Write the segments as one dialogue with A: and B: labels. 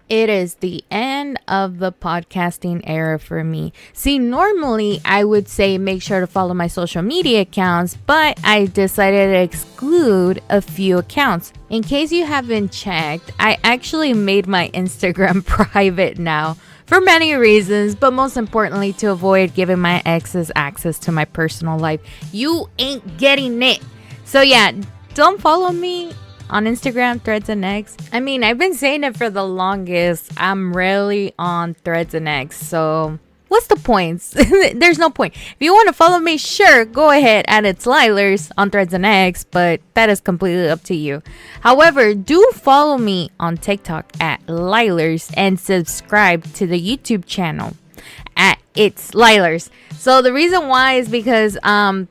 A: It is the end of the podcasting era for me. See, normally I would say make sure to follow my social media accounts, but I decided to exclude a few accounts. In case you haven't checked, I actually made my Instagram private now for many reasons, but most importantly to avoid giving my exes access to my personal life. You ain't getting it. So yeah, don't follow me on Instagram, Threads, and X. I mean, I've been saying it for the longest. I'm rarely on Threads and X, so what's the point? There's no point. If you want to follow me, sure, go ahead. And it's Lielers on Threads and X, but that is completely up to you. However, do follow me on TikTok at Lielers and subscribe to the YouTube channel at It's Lielers. So the reason why is because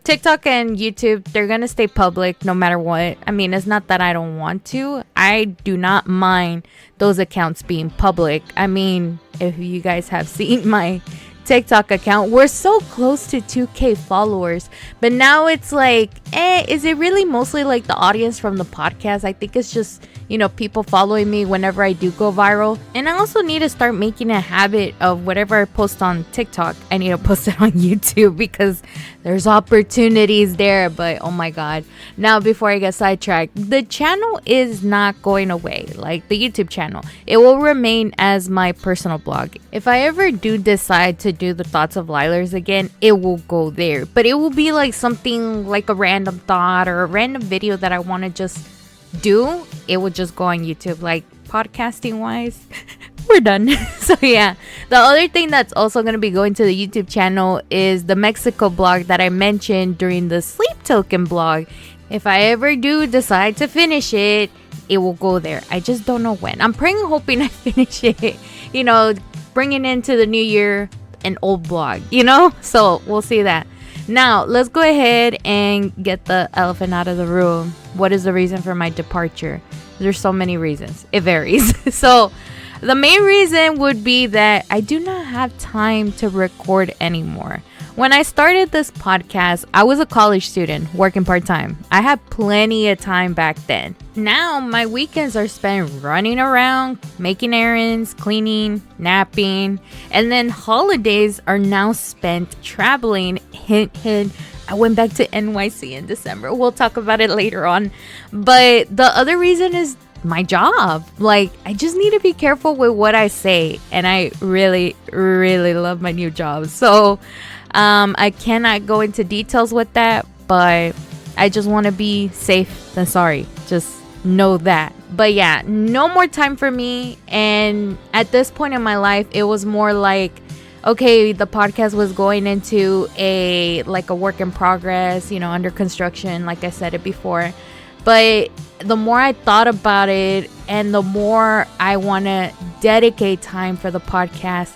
A: TikTok and YouTube, they're going to stay public no matter what. I mean, it's not that I don't want to. I do not mind those accounts being public. I mean, if you guys have seen my TikTok account, we're so close to 2K followers, but now it's like, is it really mostly like the audience from the podcast? I think it's just, people following me whenever I do go viral. And I also need to start making a habit of whatever I post on TikTok, I need to post it on YouTube because there's opportunities there. But oh my god, now before I get sidetracked, the channel is not going away. Like the YouTube channel, it will remain as my personal blog. If I ever do decide to do the Thoughts of Lielers again, it will go there, but it will be like something like a random thought or a random video that I want to just do. It will just go on YouTube. Like podcasting wise, we're done. So yeah, the other thing that's also going to be going to the YouTube channel is the Mexico blog that I mentioned during the sleep token blog. If I ever do decide to finish it, it will go there. I just don't know when. I'm praying and hoping I finish it, bringing into the new year an old blog, so we'll see that. Now let's go ahead and get the elephant out of the room. What is the reason for my departure? There's so many reasons. It varies. So the main reason would be that I do not have time to record anymore. When I started this podcast, I was a college student working part-time. I had plenty of time back then. Now my weekends are spent running around, making errands, cleaning, napping, and then holidays are now spent traveling. Hint, hint. I went back to NYC in December. We'll talk about it later on. But the other reason is my job. Like, I just need to be careful with what I say. And I really, really love my new job. So I cannot go into details with that, but I just want to be safe than sorry. Just know that. But yeah, no more time for me. And at this point in my life, it was more like, okay, the podcast was going into a work in progress, under construction, like I said it before. But the more I thought about it and the more I want to dedicate time for the podcast,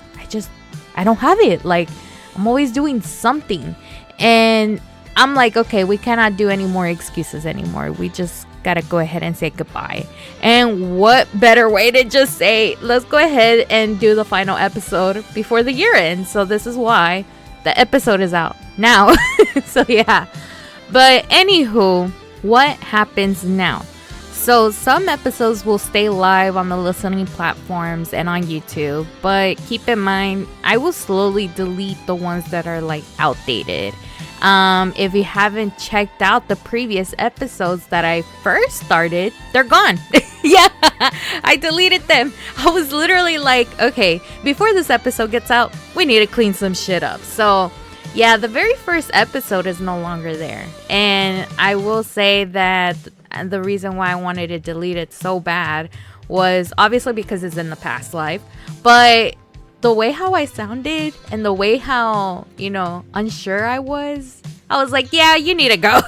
A: I don't have it. Like, I'm always doing something. And I'm like, okay, we cannot do any more excuses anymore. We just got to go ahead and say goodbye. And what better way to just say, let's go ahead and do the final episode before the year ends. So this is why the episode is out now. So yeah. But anywho, what happens now? So some episodes will stay live on the listening platforms and on YouTube, but keep in mind, I will slowly delete the ones that are outdated. If you haven't checked out the previous episodes that I first started, they're gone. Yeah, I deleted them. I was literally like, okay, before this episode gets out, we need to clean some shit up. So yeah, the very first episode is no longer there. And I will say that the reason why I wanted to delete it so bad was obviously because it's in the past life. But the way how I sounded and the way how, unsure I was like, yeah, you need to go.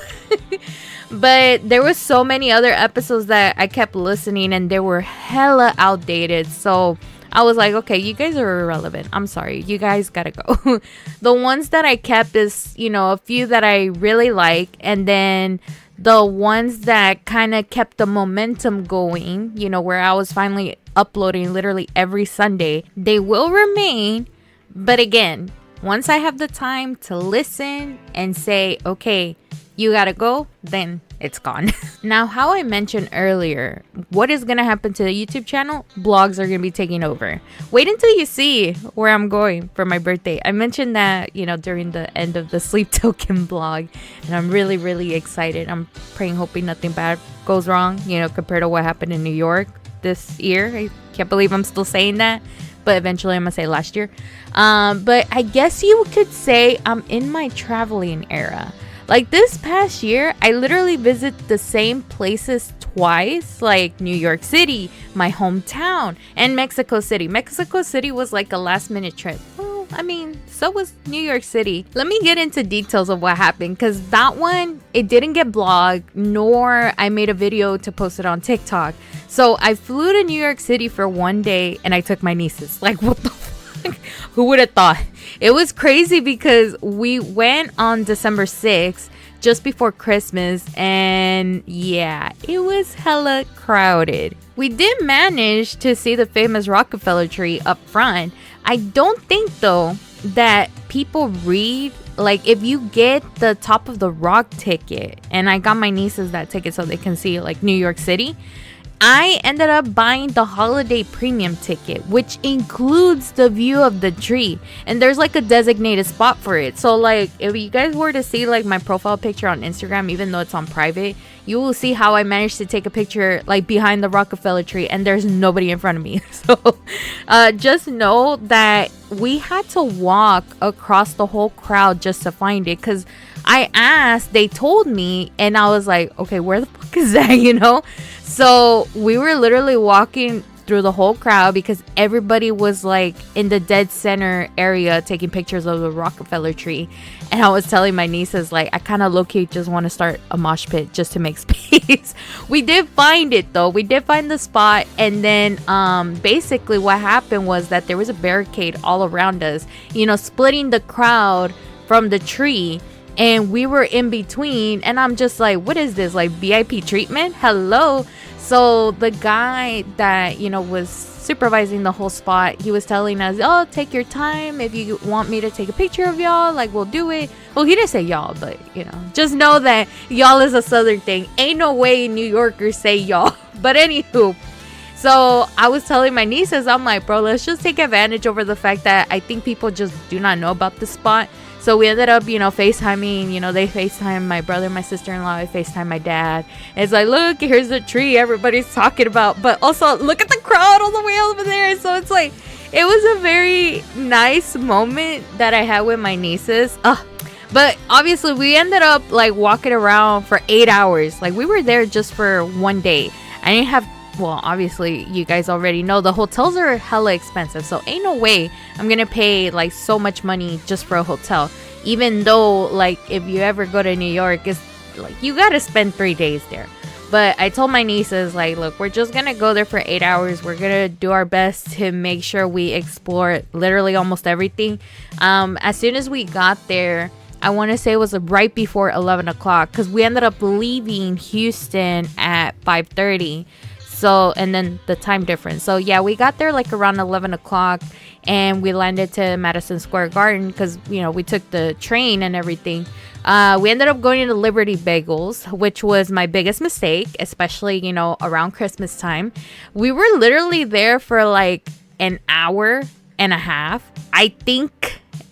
A: But there was so many other episodes that I kept listening and they were hella outdated. So I was like, okay, you guys are irrelevant. I'm sorry. You guys gotta go. The ones that I kept is, a few that I really like. And then the ones that kind of kept the momentum going, where I was finally uploading literally every Sunday, they will remain. But again, once I have the time to listen and say, okay, you gotta go, then it's gone. Now, how I mentioned earlier, what is going to happen to the YouTube channel? Blogs are going to be taking over. Wait until you see where I'm going for my birthday. I mentioned that, during the end of the Sleep Token blog, and I'm really, really excited. I'm praying, hoping nothing bad goes wrong, compared to what happened in New York this year. I can't believe I'm still saying that, but eventually I'm going to say last year. But I guess you could say I'm in my traveling era. Like this past year, I literally visit the same places twice, like New York City, my hometown, and Mexico City. Mexico City was like a last minute trip. Well, I mean, so was New York City. Let me get into details of what happened, because that one, it didn't get blogged, nor I made a video to post it on TikTok. So I flew to New York City for one day and I took my nieces. Like, what the fuck? Who would have thought? It was crazy because we went on December 6th, just before Christmas, and yeah, it was hella crowded. We did manage to see the famous Rockefeller tree up front. I don't think, though, that people read, like, if you get the top of the rock ticket, and I got my nieces that ticket so they can see, like, New York City, I ended up buying the holiday premium ticket, which includes the view of the tree, and there's like a designated spot for it. So like, if you guys were to see like my profile picture on Instagram, even though it's on private, you will see how I managed to take a picture like behind the Rockefeller tree and there's nobody in front of me. So just know that we had to walk across the whole crowd just to find it, because I asked, they told me, and I was like, okay, where the fuck is that, So we were literally walking through the whole crowd because everybody was like in the dead center area taking pictures of the Rockefeller tree. And I was telling my nieces, like, I kind of low-key just want to start a mosh pit just to make space. We did find it, though. We did find the spot. And then basically what happened was that there was a barricade all around us, splitting the crowd from the tree. And we were in between, and I'm just like, what is this, like VIP treatment? Hello. So the guy that, was supervising the whole spot, he was telling us, oh, take your time. If you want me to take a picture of y'all, like, we'll do it. Well, he didn't say y'all, but, just know that y'all is a Southern thing. Ain't no way New Yorkers say y'all. But anywho, so I was telling my nieces, I'm like, bro, let's just take advantage over the fact that I think people just do not know about the spot. So we ended up, FaceTiming, they FaceTime my brother, my sister-in-law, I FaceTime my dad. And it's like, look, here's the tree everybody's talking about. But also, look at the crowd all the way over there. So it's like, it was a very nice moment that I had with my nieces. But obviously, we ended up, like, walking around for 8 hours. Like, we were there just for one day. I didn't have... Well, obviously, you guys already know the hotels are hella expensive. So ain't no way I'm going to pay like so much money just for a hotel. Even though, like, if you ever go to New York, it's like you got to spend 3 days there. But I told my nieces, like, look, we're just going to go there for 8 hours. We're going to do our best to make sure we explore literally almost everything. As soon as we got there, I want to say it was right before 11 o'clock because we ended up leaving Houston at 5:30. So, and then the time difference. So, yeah, we got there like around 11 o'clock and we landed to Madison Square Garden because, we took the train and everything. We ended up going to Liberty Bagels, which was my biggest mistake, especially, around Christmas time. We were literally there for like an hour and a half.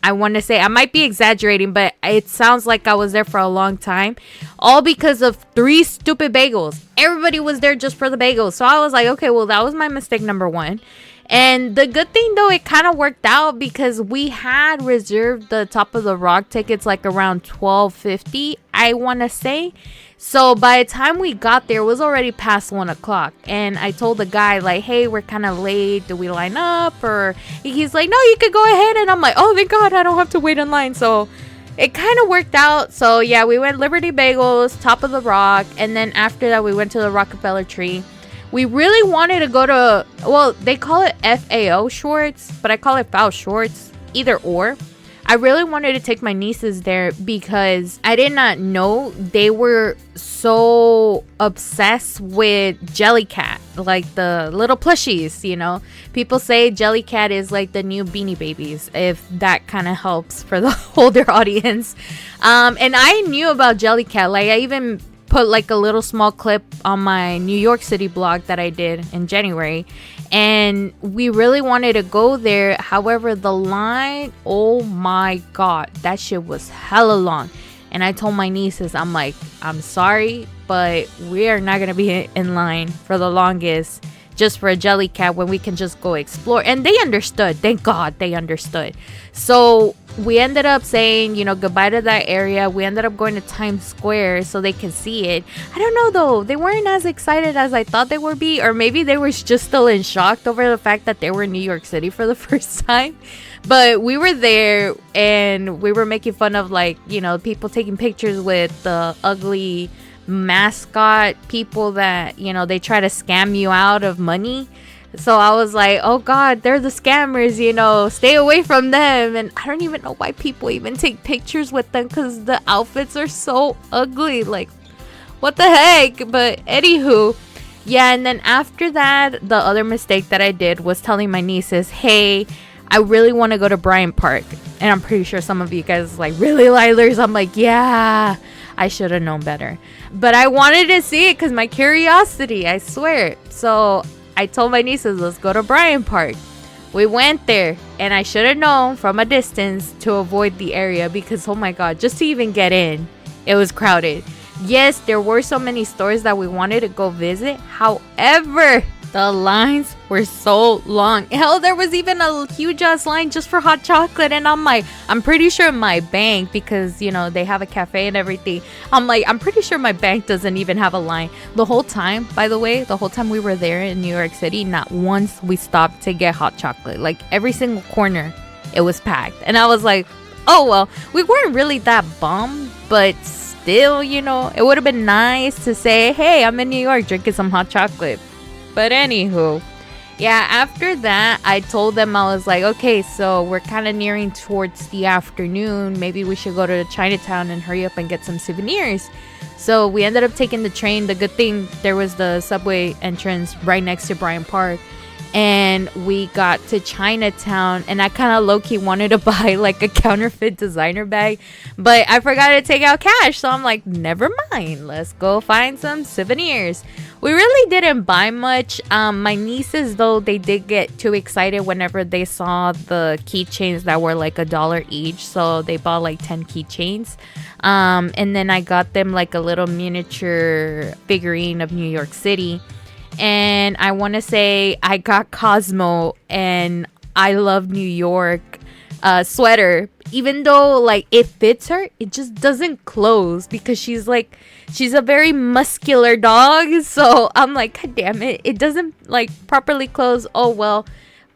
A: I want to say, I might be exaggerating, but it sounds like I was there for a long time. All because of 3 stupid bagels. Everybody was there just for the bagels. So I was like, okay, well, that was my mistake number 1. And the good thing, though, it kind of worked out because we had reserved the top of the rock tickets like around $12.50, I want to say. So by the time we got there, it was already past 1 o'clock. And I told the guy, like, hey, we're kind of late. Do we line up? Or he's like, no, you could go ahead. And I'm like, oh, thank God, I don't have to wait in line. So it kind of worked out. So, yeah, we went Liberty Bagels, top of the rock. And then after that, we went to the Rockefeller tree. We really wanted to go to, well, they call it FAO Shorts, but I call it FAO Shorts, either or. I really wanted to take my nieces there because I did not know they were so obsessed with Jellycat, like the little plushies, People say Jellycat is like the new Beanie Babies, if that kind of helps for the older audience. And I knew about Jellycat. Like, I even put like a little small clip on my New York City blog that I did in January. And we really wanted to go there. However, the line, oh my God, that shit was hella long. And I told my nieces, I'm like, I'm sorry, but we are not going to be in line for the longest just for a jelly cat when we can just go explore. And they understood. Thank God they understood. So we ended up saying, goodbye to that area. We ended up going to Times Square so they can see it. I don't know though. They weren't as excited as I thought they would be. Or maybe they were just still in shock over the fact that they were in New York City for the first time. But we were there and we were making fun of people taking pictures with the ugly mascot people that, they try to scam you out of money. So I was like, oh God, they're the scammers, stay away from them. And I don't even know why people even take pictures with them because the outfits are so ugly. Like, what the heck? But anywho, yeah. And then after that, the other mistake that I did was telling my nieces, hey, I really want to go to Bryant Park. And I'm pretty sure some of you guys like, really, Lielers? I'm like, yeah, I should have known better. But I wanted to see it because my curiosity, I swear. So I told my nieces, let's go to Bryant Park. We went there and I should have known from a distance to avoid the area because, oh my God, just to even get in, it was crowded. Yes, there were so many stores that we wanted to go visit. However, the lines were so long. Hell, there was even a huge ass line just for hot chocolate. And I'm like, I'm pretty sure my bank, because, they have a cafe and everything. I'm like, I'm pretty sure my bank doesn't even have a line. The whole time, by the way, the whole time we were there in New York City, not once we stopped to get hot chocolate. Like every single corner, it was packed. And I was like, oh, well, we weren't really that bummed, but still, it would have been nice to say, hey, I'm in New York drinking some hot chocolate. But anywho, yeah, after that, I told them, I was like, okay, so we're kind of nearing towards the afternoon. Maybe we should go to Chinatown and hurry up and get some souvenirs. So we ended up taking the train. The good thing, there was the subway entrance right next to Bryant Park. And we got to Chinatown, and I kind of low-key wanted to buy like a counterfeit designer bag, but I forgot to take out cash. So I'm like, never mind, let's go find some souvenirs. We really didn't buy much. My nieces, though, they did get too excited whenever they saw the keychains that were like $1 each. So they bought like 10 keychains. And then I got them like a little miniature figurine of New York City. And I want to say I got Cosmo and I Love New York sweater. Even though like it fits her, it just doesn't close because she's a very muscular dog. So I'm like, God damn it, it doesn't like properly close. Oh well,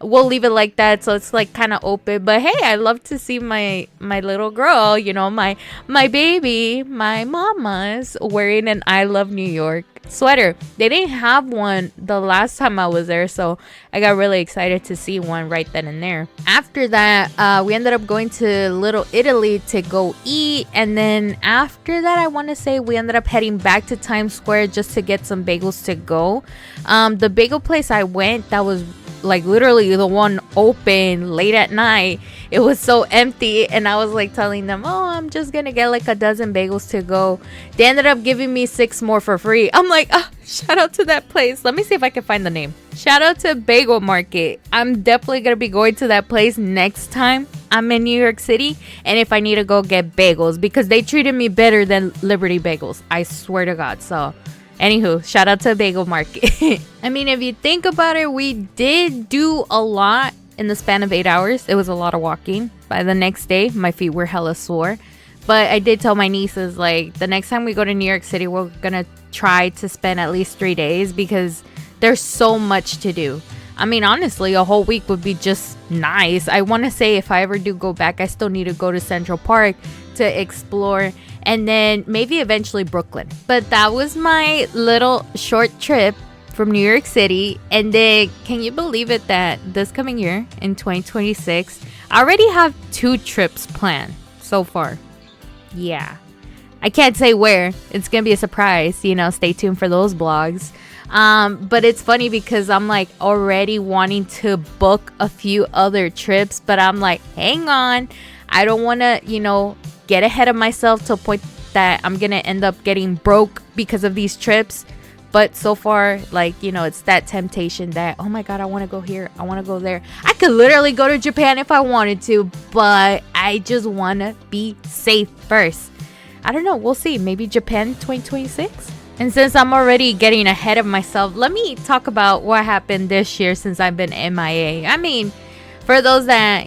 A: we'll leave it like that. So it's like kind of open. But hey, I love to see my little girl, my baby, my mama's wearing an I Love New York sweater. They didn't have one the last time I was there, so I got really excited to see one right then and there. After that, we ended up going to Little Italy to go eat, and then after that, I want to say we ended up heading back to Times Square just to get some bagels to go. The bagel place I went, that was like literally the one open late at night, it was so empty, and I was like telling them, oh, I'm just gonna get like a dozen bagels to go. They ended up giving me 6 more for free. I'm like, shout out to that place. Let me see if I can find the name. Shout out to Bagel Market. I'm definitely gonna be going to that place next time I'm in New York City, and if I need to go get bagels, because they treated me better than Liberty Bagels, I swear to God. So anywho, shout out to Bagel Market. I mean, if you think about it, we did do a lot in the span of 8 hours. It was a lot of walking. By the next day, my feet were hella sore. But I did tell my nieces, like, the next time we go to New York City, we're gonna try to spend at least 3 days because there's so much to do. I mean, honestly, a whole week would be just nice. I want to say if I ever do go back, I still need to go to Central Park to explore, and then maybe eventually Brooklyn. But that was my little short trip from New York City. And then, can you believe it that this coming year in 2026, I already have 2 trips planned so far. Yeah, I can't say where. It's gonna be a surprise, stay tuned for those blogs. But it's funny because I'm like already wanting to book a few other trips, but I'm like, hang on, I don't want to get ahead of myself to a point that I'm gonna end up getting broke because of these trips. But so far, like, it's that temptation that, oh my God, I want to go here. I want to go there. I could literally go to Japan if I wanted to, but I just want to be safe first. I don't know. We'll see. Maybe Japan 2026. And since I'm already getting ahead of myself, let me talk about what happened this year since I've been MIA. I mean, for those that,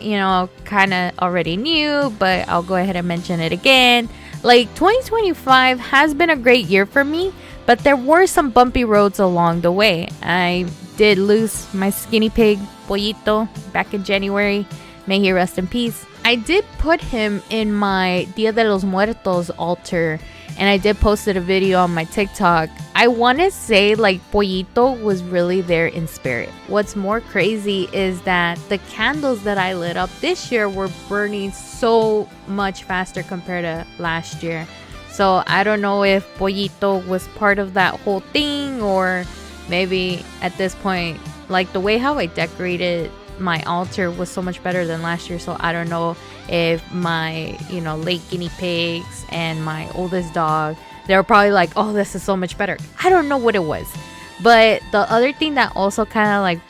A: kind of already knew, but I'll go ahead and mention it again. Like, 2025 has been a great year for me. But there were some bumpy roads along the way. I did lose my skinny pig, Pollito, back in January. May he rest in peace. I did put him in my Dia de los Muertos altar. And I did posted a video on my TikTok. I want to say like Pollito was really there in spirit. What's more crazy is that the candles that I lit up this year were burning so much faster compared to last year. So I don't know if Pollito was part of that whole thing, or maybe at this point, like the way how I decorated my altar was so much better than last year. So I don't know if my, late guinea pigs and my oldest dog, they were probably like, oh, this is so much better. I don't know what it was. But the other thing that also kind of like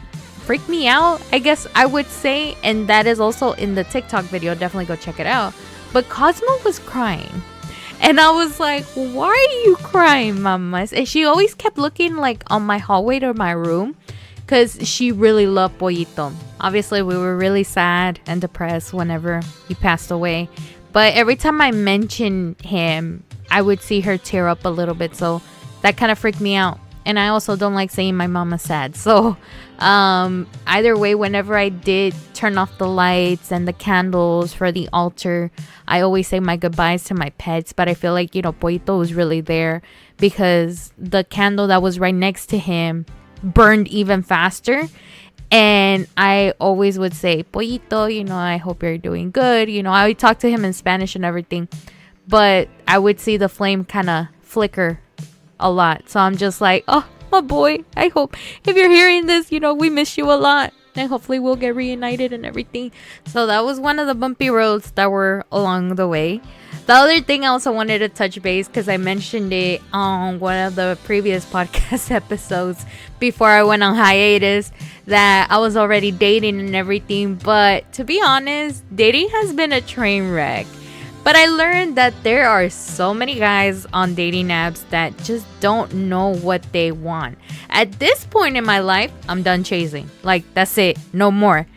A: freaked me out, I guess I would say, and that is also in the TikTok video, definitely go check it out. But Cosmo was crying. And I was like, why are you crying, mamas? And she always kept looking like on my hallway to my room because she really loved Pollito. Obviously, we were really sad and depressed whenever he passed away. But every time I mentioned him, I would see her tear up a little bit. So that kind of freaked me out. And I also don't like saying my mama's sad. So either way, whenever I did turn off the lights and the candles for the altar, I always say my goodbyes to my pets. But I feel like, Pollito was really there because the candle that was right next to him burned even faster. And I always would say, Pollito, I hope you're doing good. I would talk to him in Spanish and everything. But I would see the flame kind of flicker a lot. So I'm just like, oh, my boy, I hope if you're hearing this, we miss you a lot. And hopefully we'll get reunited and everything. So that was one of the bumpy roads that were along the way. The other thing I also wanted to touch base, because I mentioned it on one of the previous podcast episodes before I went on hiatus, that I was already dating and everything. But to be honest, dating has been a train wreck. But I learned that there are so many guys on dating apps that just don't know what they want. At this point in my life, I'm done chasing. Like, that's it. No more.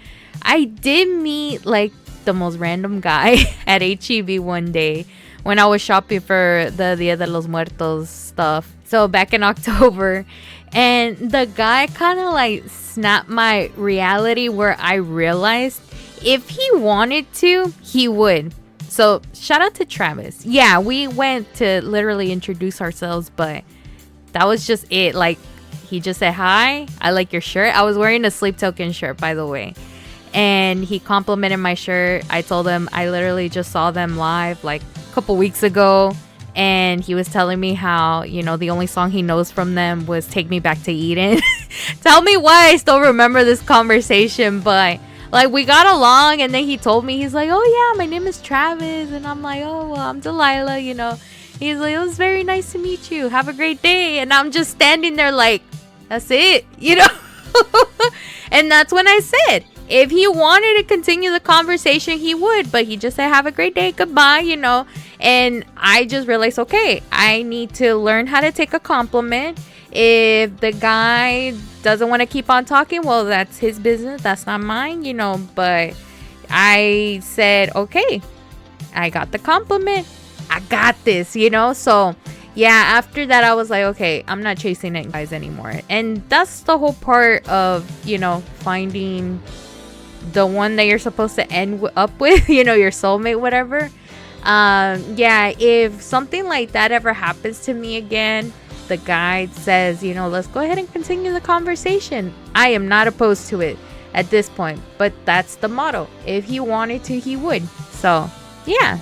A: I did meet, like, the most random guy at HEB one day when I was shopping for the Dia de los Muertos stuff. So, back in October. And the guy kind of, like, snapped my reality where I realized if he wanted to, he would. So, shout out to Travis. Yeah, we went to literally introduce ourselves, but that was just it. Like, he just said, hi, I like your shirt. I was wearing a Sleep Token shirt, by the way. And he complimented my shirt. I told him I literally just saw them live like a couple weeks ago. And he was telling me how, the only song he knows from them was Take Me Back to Eden. Tell me why I still remember this conversation, but... like, we got along, and then he told me, he's like, oh, yeah, my name is Travis. And I'm like, oh, well, I'm Delilah, He's like, it was very nice to meet you. Have a great day. And I'm just standing there like, that's it, And that's when I said, if he wanted to continue the conversation, he would. But he just said, have a great day, goodbye, And I just realized, okay, I need to learn how to take a compliment. If the guy doesn't want to keep on talking, well, that's his business. That's not mine, But I said, okay, I got the compliment. I got this, So, yeah, after that, I was like, okay, I'm not chasing it guys anymore. And that's the whole part of, finding the one that you're supposed to end up with, your soulmate, whatever. Yeah, if something like that ever happens to me again, the guide says, let's go ahead and continue the conversation. I am not opposed to it at this point, but that's the motto. If he wanted to, he would. So, yeah.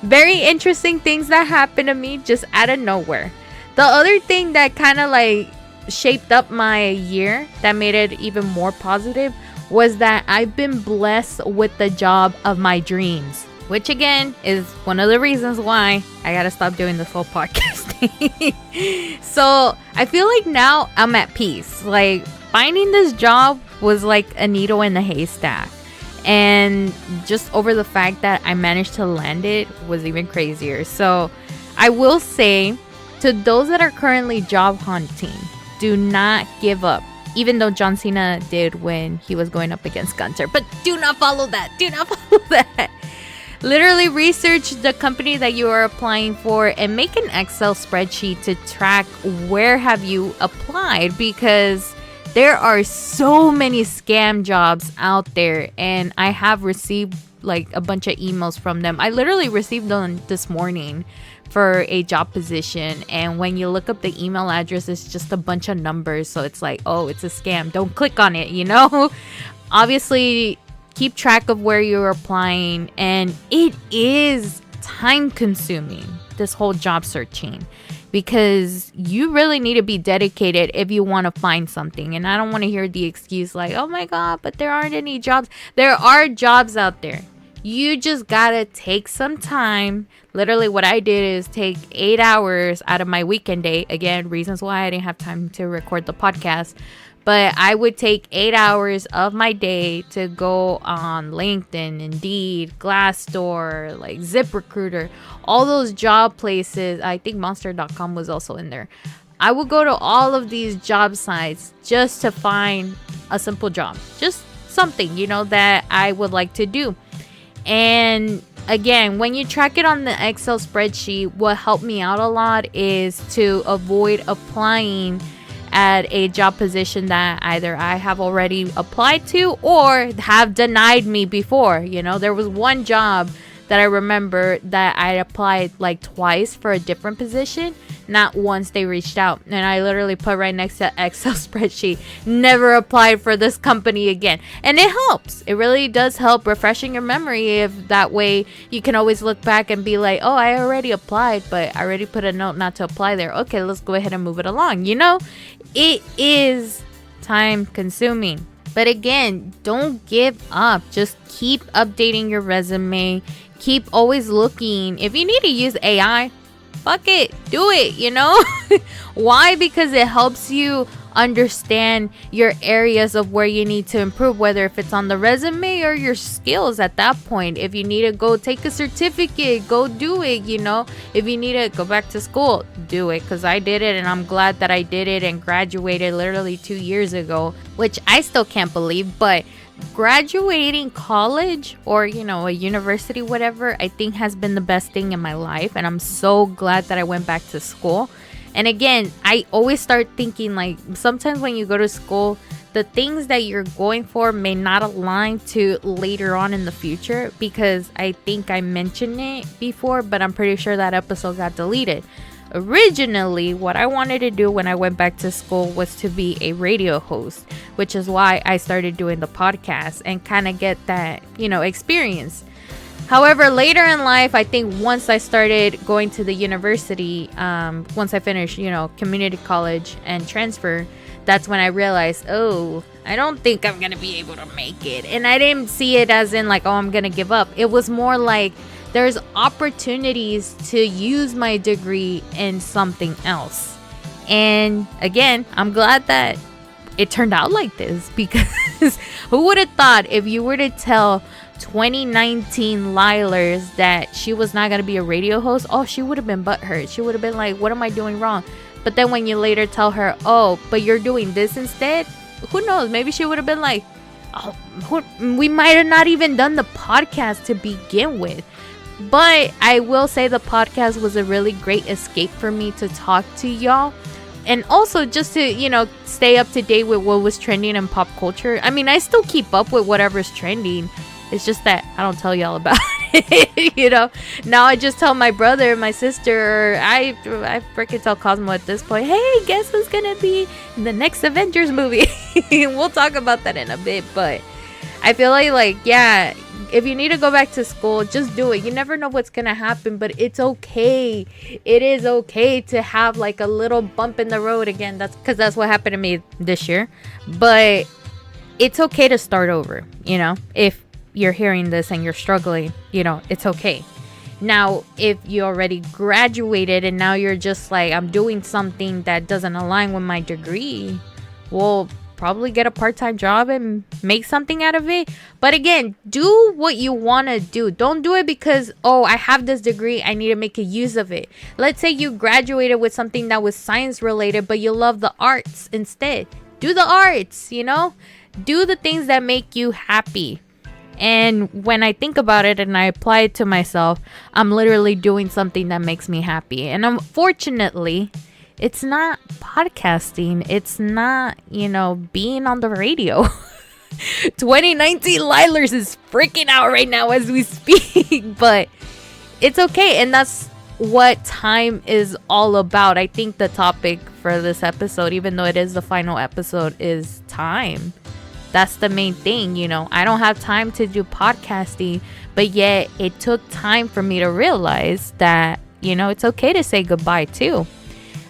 A: Very interesting things that happened to me just out of nowhere. The other thing that kind of like shaped up my year that made it even more positive was that I've been blessed with the job of my dreams. which again is one of the reasons why I gotta stop doing this whole podcasting. So I feel like now I'm at peace. Like, finding this job was like a needle in the haystack, and just over the fact that I managed to land it was even crazier. So I will say, to those that are currently job hunting, do not give up. Even though John Cena did when he was going up against Gunther. But do not follow that. Do not follow that. Literally research the company that you are applying for and make an Excel spreadsheet to track where have you applied, because there are so many scam jobs out there, and I have received like a bunch of emails from them. I literally received them this morning for a job position, and when you look up the email address, it's just a bunch of numbers, so it's like, oh, it's a scam, don't click on it, you know. Obviously, keep track of where you're applying, and it is time consuming, this whole job searching, because you really need to be dedicated if you want to find something. And I don't want to hear the excuse like, oh my god, but there aren't any jobs. There are jobs out there. You just gotta take some time. Literally what I did is take 8 hours out of my weekend day. Again, reasons why I didn't have time to record the podcast. But I would take 8 hours of my day to go on LinkedIn, Indeed, Glassdoor, like ZipRecruiter, all those job places. I think Monster.com was also in there. I would go to all of these job sites just to find a simple job. Just something, you know, that I would like to do. And again, when you track it on the Excel spreadsheet, what helped me out a lot is to avoid applying at a job position that either I have already applied to or have denied me before. You know, there was one job that I remember that I applied like twice for a different position. Not once they reached out, and I literally put right next to Excel spreadsheet, never applied for this company again. And it helps. It really does help refreshing your memory, if that way you can always look back and be like, oh, I already applied, but I already put a note not to apply there. Okay, let's go ahead and move it along. You know, it is time consuming. But again, don't give up. Just keep updating your resume. Keep always looking. If you need to use AI, fuck it, do it, you know. Why? Because it helps you understand your areas of where you need to improve, whether if it's on the resume or your skills at that point. If you need to go take a certificate, go do it, you know. If you need to go back to school, do it, because I did it, and I'm glad that I did it and graduated literally 2 years ago, which I still can't believe. But graduating college, or you know, a university, whatever, I think has been the best thing in my life, and I'm so glad that I went back to school. And again, I always start thinking, like, sometimes when you go to school, the things that you're going for may not align to later on in the future, because I think I mentioned it before, but I'm pretty sure that episode got deleted. Originally, what I wanted to do when I went back to school was to be a radio host, which is why I started doing the podcast and kind of get that, you know, experience. However, later in life, I think once I started going to the university, once I finished, you know, community college and transfer, that's when I realized, oh, I don't think I'm going to be able to make it. And I didn't see it as in like, oh, I'm going to give up. It was more like, there's opportunities to use my degree in something else. And again, I'm glad that it turned out like this, because who would have thought, if you were to tell 2019 Lielers that she was not going to be a radio host, oh, she would have been butthurt. She would have been like, what am I doing wrong? But then when you later tell her, oh, but you're doing this instead, who knows? Maybe she would have been like, oh, we might have not even done the podcast to begin with. But I will say the podcast was a really great escape for me to talk to y'all. And also just to, you know, stay up to date with what was trending in pop culture. I mean, I still keep up with whatever's trending. It's just that I don't tell y'all about it, you know. Now I just tell my brother, my sister, or I freaking tell Cosmo at this point, hey, guess who's going to be in the next Avengers movie? We'll talk about that in a bit. But I feel like, yeah, if you need to go back to school, just do it. You never know what's going to happen, but it's okay. It is okay to have like a little bump in the road again. That's because that's what happened to me this year. But it's okay to start over, you know. If you're hearing this and you're struggling, it's okay. Now, if you already graduated and now you're just like, I'm doing something that doesn't align with my degree, well, probably get a part-time job and make something out of it. But again, do what you want to do. Don't do it because, oh, I have this degree, I need to make a use of it. Let's say you graduated with something that was science related, but you love the arts instead. Do the arts, do the things that make you happy. And when I think about it and I apply it to myself, I'm literally doing something that makes me happy. And unfortunately, it's not podcasting. It's not, being on the radio. 2019 Lielers is freaking out right now as we speak. But it's okay. And that's what time is all about. I think the topic for this episode, even though it is the final episode, is time. That's the main thing, I don't have time to do podcasting, but yet it took time for me to realize that, it's okay to say goodbye too.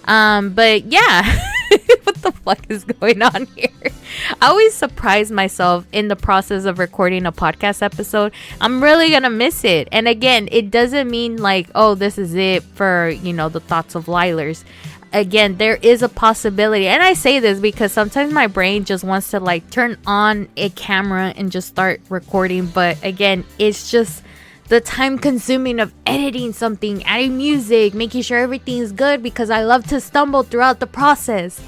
A: But yeah, what the fuck is going on here? I always surprise myself in the process of recording a podcast episode. I'm really gonna miss it. And again, it doesn't mean like, oh, this is it for, the thoughts of Lielers. Again, there is a possibility, and I say this because sometimes my brain just wants to like turn on a camera and just start recording, but again, it's just the time consuming of editing something, adding music, making sure everything is good, because I love to stumble throughout the process.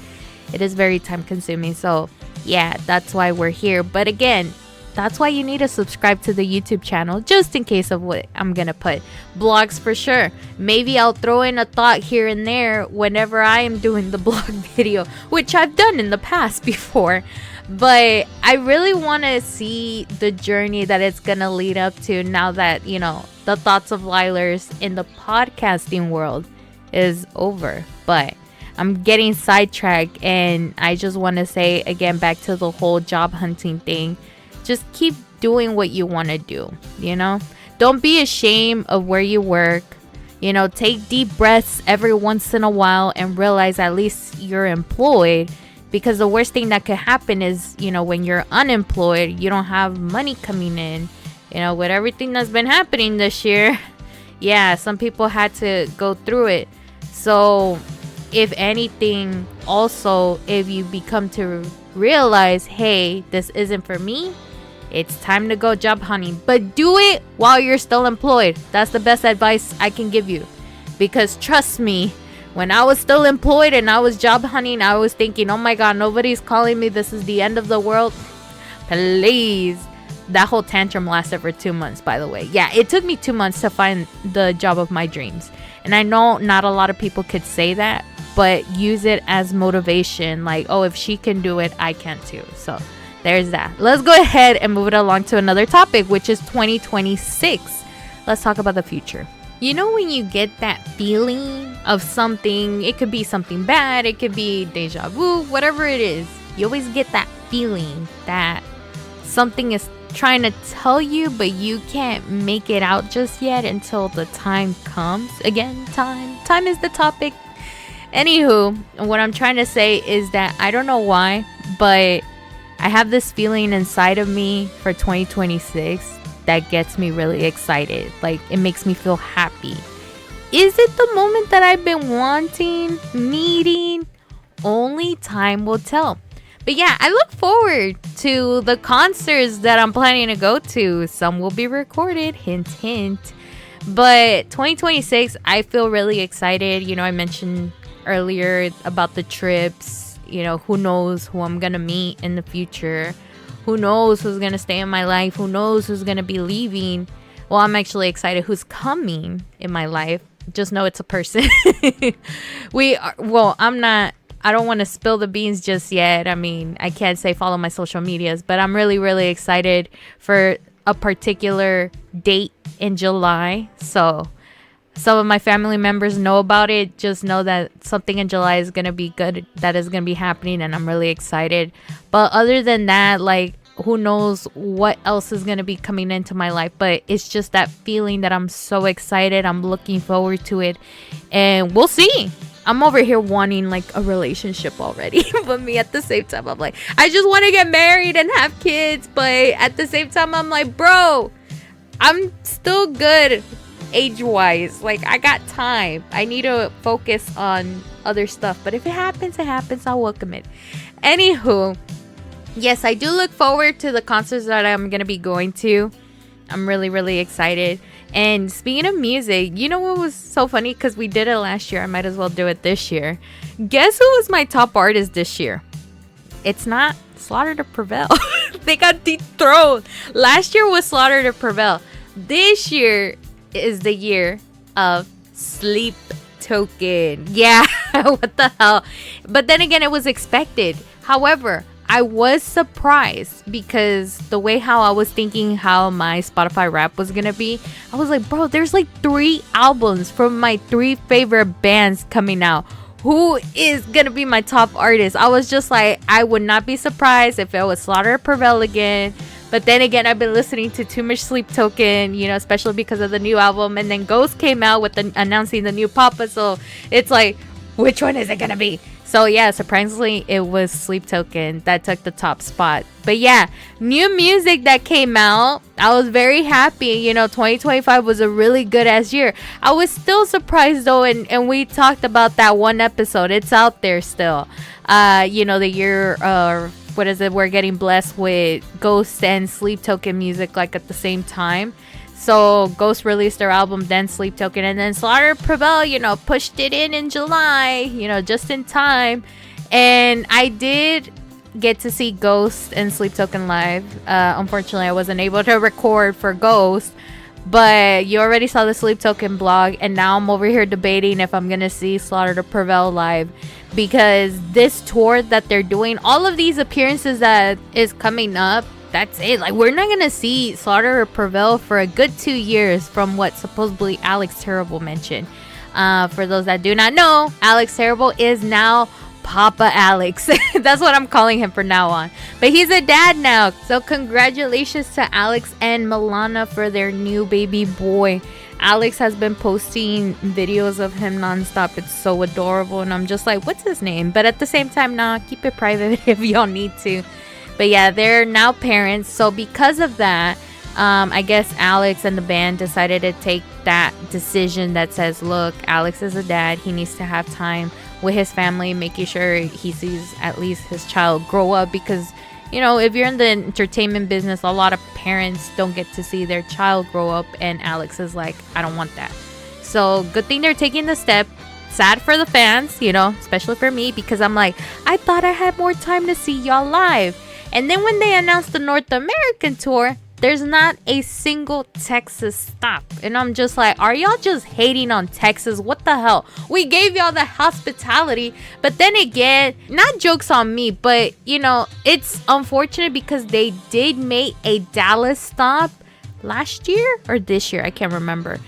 A: It is very time consuming, so yeah, that's why we're here. But again, that's why you need to subscribe to the YouTube channel, just in case of what I'm gonna put. Blogs for sure. Maybe I'll throw in a thought here and there whenever I am doing the blog video, which I've done in the past before. But I really want to see the journey that it's gonna lead up to now that, the thoughts of Lielers in the podcasting world is over. But I'm getting sidetracked, and I just want to say again, back to the whole job hunting thing. Just keep doing what you want to do, Don't be ashamed of where you work. Take deep breaths every once in a while and realize at least you're employed. Because the worst thing that could happen is, when you're unemployed, you don't have money coming in. With everything that's been happening this year, yeah, some people had to go through it. So, if anything, also, if you become to realize, hey, this isn't for me, it's time to go job hunting. But do it while you're still employed. That's the best advice I can give you. Because trust me, when I was still employed and I was job hunting, I was thinking, oh my God, nobody's calling me. This is the end of the world. Please. That whole tantrum lasted for 2 months, by the way. Yeah, it took me 2 months to find the job of my dreams. And I know not a lot of people could say that, but use it as motivation. Like, oh, if she can do it, I can too. So there's that. Let's go ahead and move it along to another topic, which is 2026. Let's talk about the future. When you get that feeling of something, it could be something bad, it could be deja vu, whatever it is. You always get that feeling that something is trying to tell you, but you can't make it out just yet until the time comes. Again, time is the topic. Anywho, what I'm trying to say is that I don't know why, but I have this feeling inside of me for 2026 that gets me really excited. Like, it makes me feel happy. Is it the moment that I've been wanting, needing? Only time will tell. But yeah, I look forward to the concerts that I'm planning to go to. Some will be recorded, hint, hint. But 2026, I feel really excited. I mentioned earlier about the trips. Who knows who I'm gonna meet in the future. Who knows who's gonna stay in my life? Who knows who's gonna be leaving? Well, I'm actually excited who's coming in my life. Just know it's a person. I don't want to spill the beans just yet. I mean, I can't say follow my social medias, but I'm really, really excited for a particular date in July. So some of my family members know about it. Just know that something in July is going to be good. That is going to be happening, and I'm really excited. But other than that, like, who knows what else is going to be coming into my life. But it's just that feeling that I'm so excited. I'm looking forward to it. And we'll see. I'm over here wanting like a relationship already. But me at the same time, I'm like, I just want to get married and have kids. But at the same time, I'm like, bro, I'm still good age-wise. Like, I got time. I need to focus on other stuff. But if it happens, it happens. I'll welcome it. Anywho, yes, I do look forward to the concerts that I'm going to be going to. I'm really, really excited. And speaking of music, you know what was so funny? Because we did it last year. I might as well do it this year. Guess who was my top artist this year? It's not Slaughter to Prevail. They got dethroned. Last year was Slaughter to Prevail. This year is the year of Sleep Token. Yeah, what the hell? But then again, it was expected. However, I was surprised because the way how I was thinking how my Spotify rap was gonna be, I was like, bro, there's like 3 albums from my 3 favorite bands coming out. Who is gonna be my top artist? I was just like, I would not be surprised if it was Slaughter to Prevail again. But then again, I've been listening to too much Sleep Token, you know, especially because of the new album. And then Ghost came out with announcing the new Papa. So it's like, which one is it gonna be? So yeah, surprisingly, it was Sleep Token that took the top spot. But yeah, new music that came out. I was very happy. You know, 2025 was a really good ass year. I was still surprised though, and we talked about that one episode. It's out there still. You know, the year, what is it? We're getting blessed with Ghost and Sleep Token music like at the same time. So Ghost released their album, then Sleep Token, and then Slaughter Prevail, you know, pushed it in July, you know, just in time. And I did get to see Ghost and Sleep Token live. Unfortunately, I wasn't able to record for Ghost, but you already saw the Sleep Token blog, and now I'm over here debating if I'm gonna see Slaughter to Prevail live, because this tour that they're doing, all of these appearances that is coming up, that's it. Like, we're not gonna see Slaughter or Prevail for a good 2 years, from what supposedly Alex Terrible mentioned. For those that do not know, Alex Terrible is now Papa Alex. That's what I'm calling him from now on. But he's a dad now. So congratulations to Alex and Milana for their new baby boy. Alex has been posting videos of him nonstop. It's so adorable. And I'm just like, what's his name? But at the same time, nah, keep it private if y'all need to. But yeah, they're now parents. So because of that, I guess Alex and the band decided to take that decision that says, look, Alex is a dad. He needs to have time with his family, making sure he sees at least his child grow up. Because, you know, if you're in the entertainment business, a lot of parents don't get to see their child grow up. And Alex is like, I don't want that. So good thing they're taking the step. Sad for the fans, you know, especially for me, because I'm like, I thought I had more time to see y'all live. And then when they announced the North American tour, there's not a single Texas stop. And I'm just like, are y'all just hating on Texas? What the hell? We gave y'all the hospitality. But then again, not jokes on me, but, you know, it's unfortunate because they did make a Dallas stop last year or this year. I can't remember.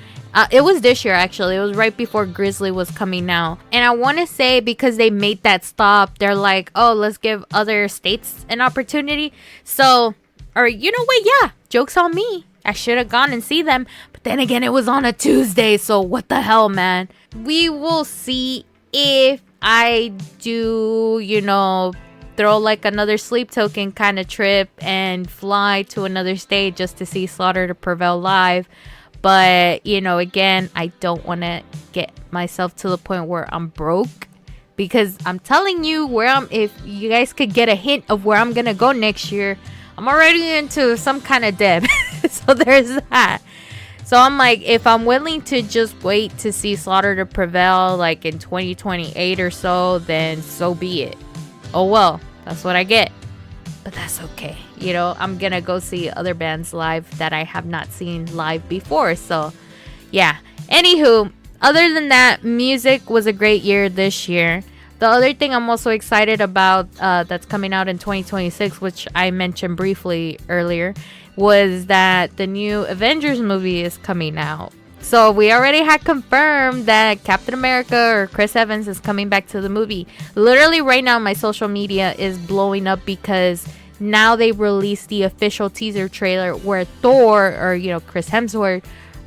A: It was this year, actually. It was right before Grizzly was coming out. And I want to say because they made that stop, they're like, oh, let's give other states an opportunity. So, or you know what? Yeah, joke's on me. I should have gone and see them. But then again, it was on a Tuesday. So what the hell, man? We will see if I do, you know, throw like another Sleep Token kind of trip and fly to another state just to see Slaughter to Prevail live. But, you know, again, I don't want to get myself to the point where I'm broke, because I'm telling you if you guys could get a hint of where I'm going to go next year, I'm already into some kind of debt. So there's that. So I'm like, if I'm willing to just wait to see Slaughter to Prevail like in 2028 or so, then so be it. Oh, well, that's what I get. But that's okay. You know, I'm going to go see other bands live that I have not seen live before. So, yeah. Anywho, other than that, music was a great year this year. The other thing I'm also excited about that's coming out in 2026, which I mentioned briefly earlier, was that the new Avengers movie is coming out. So we already had confirmed that Captain America or Chris Evans is coming back to the movie. Literally right now my social media is blowing up because now they released the official teaser trailer where Thor, or, you know, Chris Hemsworth,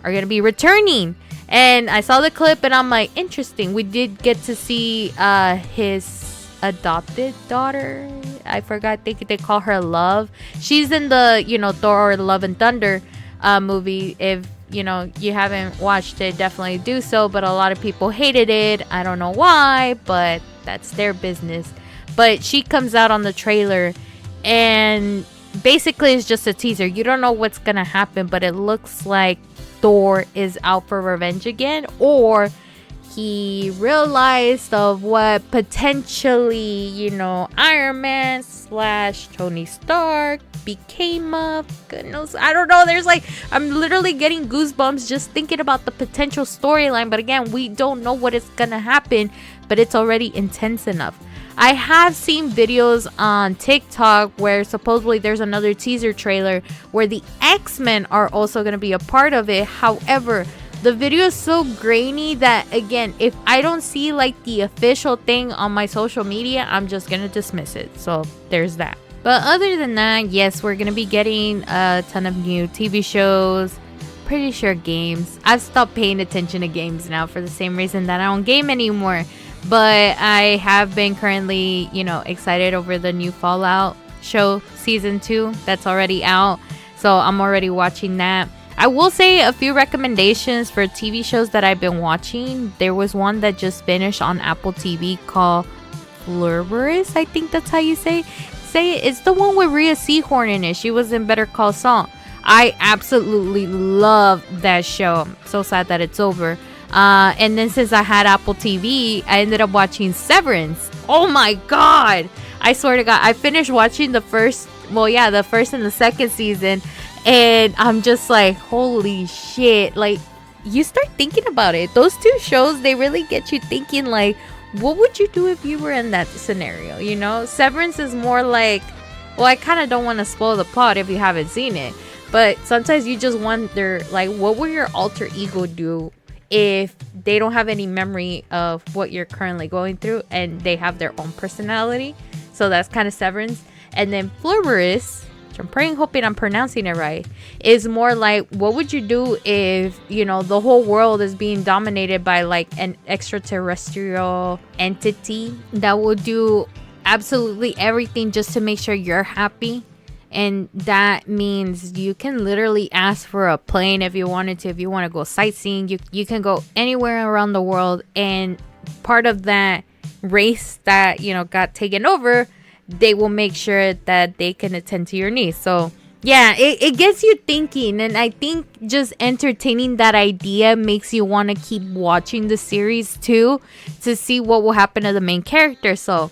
A: are going to be returning. And I saw the clip and I'm like, interesting. We did get to see his adopted daughter. I forgot, they call her Love. She's in the, Thor Love and Thunder movie. If you haven't watched it, definitely do so. But a lot of people hated it. I don't know why, but that's their business. But she comes out on the trailer, and basically it's just a teaser. You don't know what's gonna happen, but it looks like Thor is out for revenge again, or he realized of what potentially, Iron Man / Tony Stark became of. Goodness, I don't know. I'm literally getting goosebumps just thinking about the potential storyline. But again, we don't know what is gonna happen, but it's already intense enough. I have seen videos on TikTok where supposedly there's another teaser trailer where the X-Men are also going to be a part of it. However, the video is so grainy that, again, if I don't see like the official thing on my social media, I'm just going to dismiss it. So there's that. But other than that, yes, we're going to be getting a ton of new TV shows. Pretty sure games. I've stopped paying attention to games now for the same reason that I don't game anymore. But I have been currently, excited over the new Fallout show season 2 that's already out. So I'm already watching that. I will say a few recommendations for TV shows that I've been watching. There was one that just finished on Apple TV called Lielers. I think that's how you say it. It's the one with Rhea Seehorn in it. She was in Better Call Saul. I absolutely love that show. I'm so sad that it's over. And then since I had Apple TV, I ended up watching Severance. Oh my god, I swear to god, I finished watching the first and the second season, and I'm just like, holy shit. Like, you start thinking about it. Those two shows, they really get you thinking, like, what would you do if you were in that scenario? Severance is more like, well, I kind of don't want to spoil the plot if you haven't seen it, but sometimes you just wonder, like, what would your alter ego do if they don't have any memory of what you're currently going through and they have their own personality. So that's kind of Severance. And then Florburus, which I'm hoping I'm pronouncing it right, is more like, what would you do if, the whole world is being dominated by like an extraterrestrial entity that will do absolutely everything just to make sure you're happy. And that means you can literally ask for a plane if you wanted to. If you want to go sightseeing, you can go anywhere around the world. And part of that race that, got taken over, they will make sure that they can attend to your needs. So, yeah, it gets you thinking. And I think just entertaining that idea makes you want to keep watching the series too, to see what will happen to the main character. So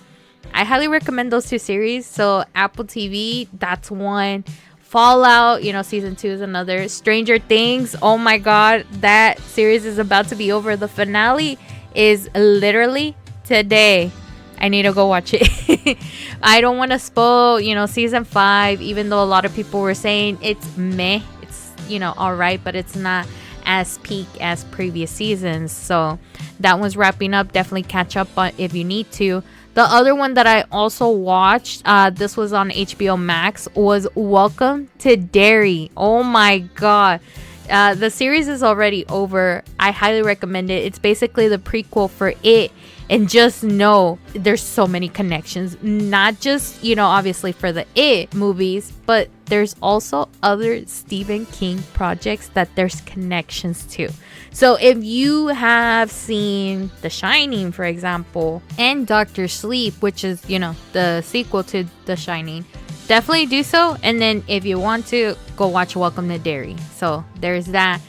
A: I highly recommend those two series. So Apple TV, that's one. Fallout, season 2 is another. Stranger Things, oh my god, that series is about to be over. The finale is literally today. I need to go watch it. I don't want to spoil, season 5, even though a lot of people were saying it's meh. It's, alright, but it's not as peak as previous seasons. So that one's wrapping up. Definitely catch up on if you need to. The other one that I also watched, this was on HBO Max, was Welcome to Derry. Oh my god. The series is already over. I highly recommend it. It's basically the prequel for It. And just know there's so many connections. Not just, obviously for the It movies, but there's also other Stephen King projects that there's connections to. So if you have seen The Shining, for example, and Doctor Sleep, which is, the sequel to The Shining, definitely do so. And then if you want to, go watch Welcome to Derry. So there's that.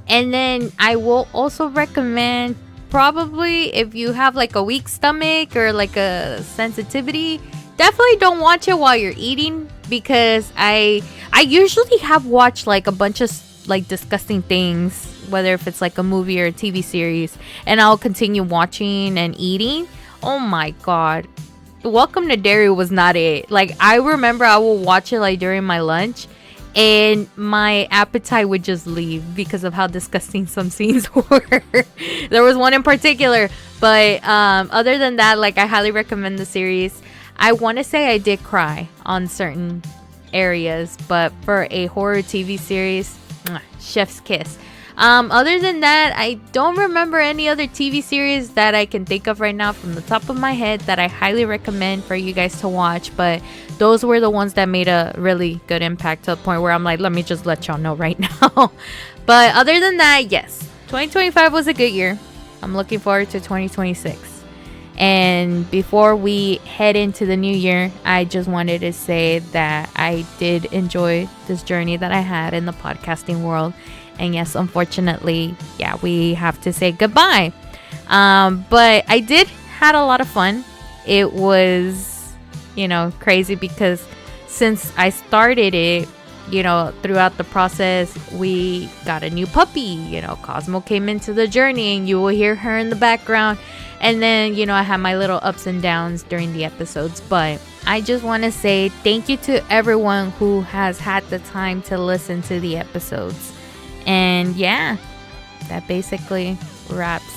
A: And then I will also recommend, probably if you have like a weak stomach or like a sensitivity, definitely don't watch it while you're eating, because I usually have watched like a bunch of like disgusting things, whether if it's like a movie or a TV series, and I'll continue watching and eating. Oh my god, Welcome to Derry was not it. Like, I remember I will watch it like during my lunch, and my appetite would just leave because of how disgusting some scenes were. There was one in particular, but other than that, like, I highly recommend the series. I want to say I did cry on certain areas, but for a horror TV series, chef's kiss. Other than that, I don't remember any other TV series that I can think of right now from the top of my head that I highly recommend for you guys to watch. But those were the ones that made a really good impact to the point where I'm like, let me just let y'all know right now. But other than that, yes, 2025 was a good year. I'm looking forward to 2026. And before we head into the new year, I just wanted to say that I did enjoy this journey that I had in the podcasting world. And yes, unfortunately, we have to say goodbye. But I did had a lot of fun. It was, crazy because since I started it, throughout the process, we got a new puppy. Cosmo came into the journey and you will hear her in the background. And then, I have my little ups and downs during the episodes. But I just want to say thank you to everyone who has had the time to listen to the episodes. And that basically wraps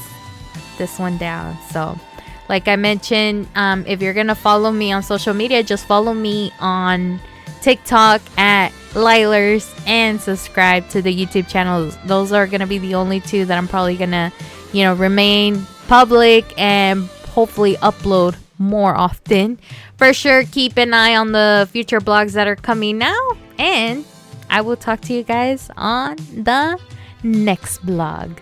A: this one down. So, like I mentioned, if you're going to follow me on social media, just follow me on TikTok at Lielers and subscribe to the YouTube channel. Those are going to be the only two that I'm probably going to, remain public and hopefully upload more often. For sure, keep an eye on the future blogs that are coming now. And I will talk to you guys on the next blog.